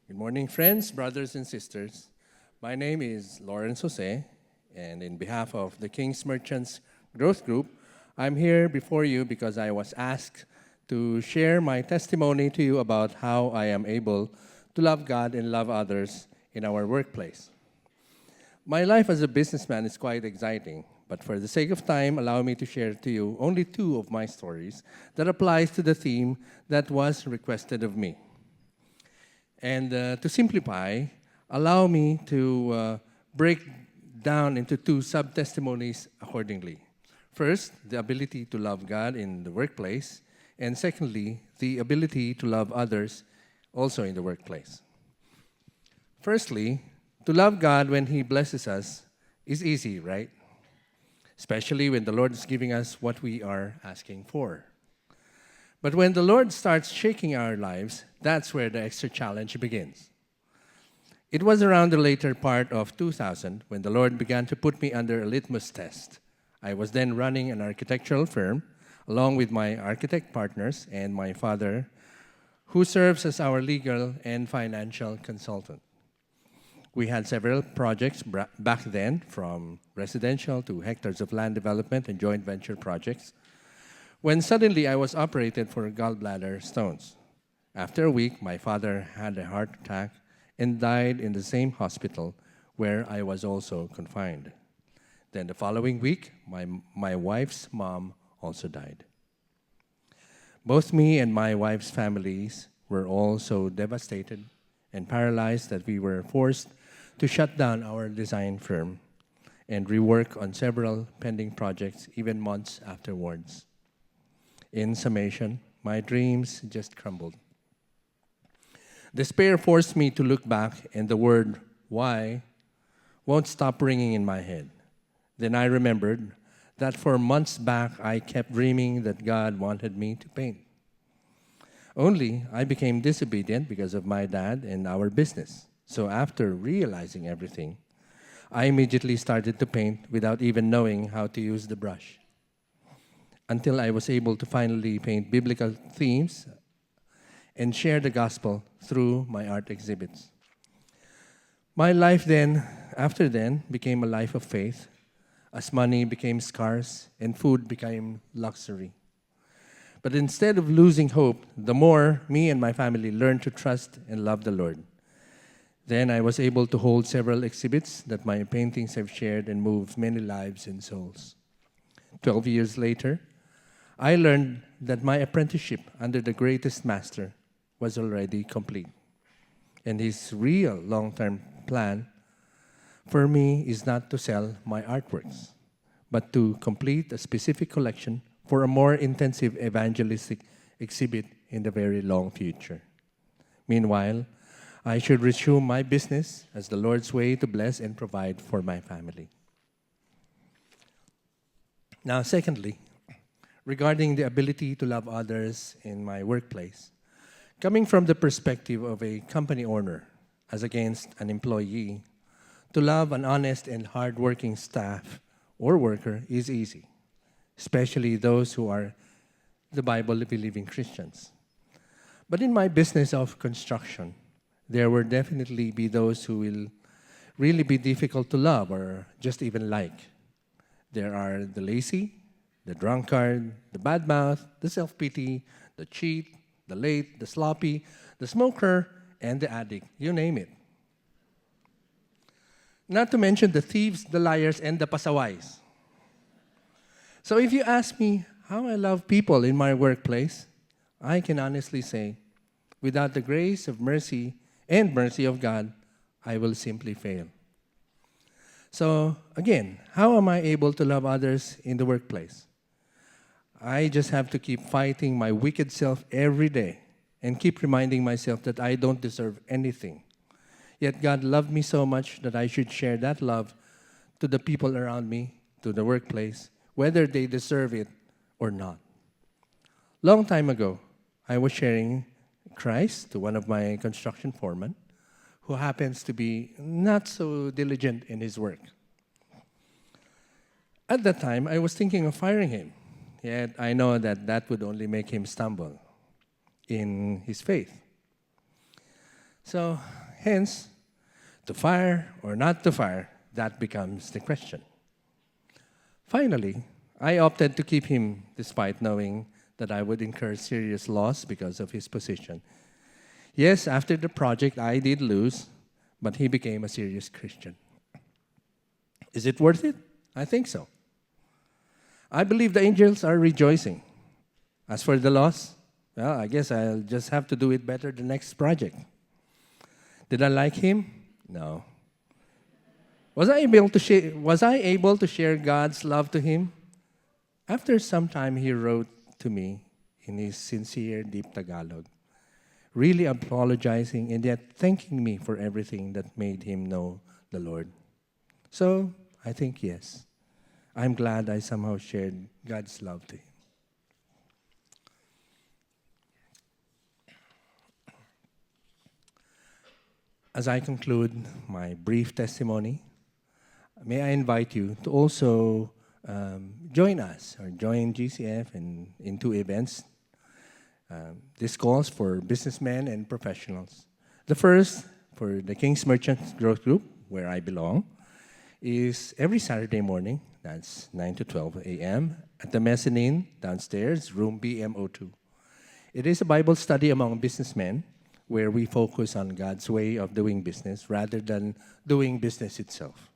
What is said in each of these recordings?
Good morning, friends, brothers, and sisters. My name is Lawrence Jose, and in behalf of the King's Merchants Growth Group, I'm here before you because I was asked to share my testimony to you about how I am able to love God and love others in our workplace. My life as a businessman is quite exciting, but for the sake of time, allow me to share to you only two of my stories that applies to the theme that was requested of me. And to simplify, allow me to break down into two sub-testimonies accordingly. First, the ability to love God in the workplace, and secondly, the ability to love others also in the workplace. Firstly, to love God when He blesses us is easy, right? Especially when the Lord is giving us what we are asking for. But when the Lord starts shaking our lives, that's where the extra challenge begins. It was around the later part of 2000 when the Lord began to put me under a litmus test. I was then running an architectural firm along with my architect partners and my father, who serves as our legal and financial consultant. We had several projects back then, from residential to hectares of land development and joint venture projects, when suddenly I was operated for gallbladder stones. After a week, my father had a heart attack and died in the same hospital where I was also confined. Then the following week, my wife's mom also died. Both me and my wife's families were all so devastated and paralyzed that we were forced to shut down our design firm and rework on several pending projects even months afterwards. In summation, my dreams just crumbled. Despair forced me to look back, and the word why won't stop ringing in my head. Then I remembered that for months back I kept dreaming that God wanted me to paint. Only I became disobedient because of my dad and our business. So after realizing everything, I immediately started to paint without even knowing how to use the brush, until I was able to finally paint biblical themes and share the gospel through my art exhibits. My life then, after then, became a life of faith, as money became scarce and food became luxury. But instead of losing hope, the more me and my family learned to trust and love the Lord. Then I was able to hold several exhibits that my paintings have shared and moved many lives and souls. 12 years later, I learned that my apprenticeship under the greatest master was already complete. And his real long-term plan for me is not to sell my artworks, but to complete a specific collection for a more intensive evangelistic exhibit in the very long future. Meanwhile, I should resume my business as the Lord's way to bless and provide for my family. Now, secondly, regarding the ability to love others in my workplace, coming from the perspective of a company owner as against an employee, to love an honest and hardworking staff or worker is easy, especially those who are the Bible-believing Christians. But in my business of construction, there will definitely be those who will really be difficult to love or just even like. There are the lazy, the drunkard, the bad mouth, the self-pity, the cheat, the late, the sloppy, the smoker, and the addict. You name it. Not to mention the thieves, the liars, and the pasaways. So if you ask me how I love people in my workplace, I can honestly say, without the grace of mercy and mercy of God, I will simply fail. So again, how am I able to love others in the workplace? I just have to keep fighting my wicked self every day and keep reminding myself that I don't deserve anything. Yet God loved me so much that I should share that love to the people around me, to the workplace, whether they deserve it or not. Long time ago, I was sharing Christ to one of my construction foremen who happens to be not so diligent in his work. At that time, I was thinking of firing him, yet I know that that would only make him stumble in his faith. So Hence, to fire or not to fire, that becomes the question. Finally, I opted to keep him despite knowing that I would incur serious loss because of his position. Yes, after the project, I did lose, but he became a serious Christian. Is it worth it? I think so. I believe the angels are rejoicing. As for the loss, well, I guess I'll just have to do it better the next project. Did I like him? No. Was I able to share God's love to him? After some time, he wrote to me in his sincere, deep Tagalog, really apologizing and yet thanking me for everything that made him know the Lord. So, I think yes. I'm glad I somehow shared God's love to him. As I conclude my brief testimony, may I invite you to also join us or join GCF in two events. This calls for businessmen and professionals. The first, for the King's Merchants Growth Group, where I belong, is every Saturday morning, that's 9 to 12 a.m., at the mezzanine downstairs, room BMO2. It is a Bible study among businessmen where we focus on God's way of doing business rather than doing business itself.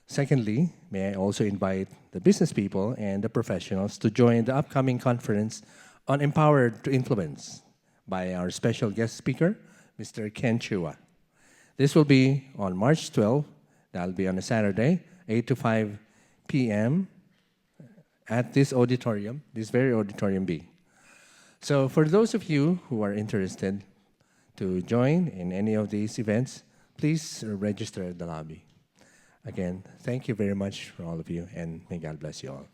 Secondly, may I also invite the business people and the professionals to join the upcoming conference on Empowered to Influence by our special guest speaker, Mr. Ken Chua. This will be on March 12. That'll be on a Saturday, 8 to 5 p.m. at this auditorium, this very auditorium B. So for those of you who are interested to join in any of these events, please register at the lobby. Again, thank you very much for all of you, and may God bless you all.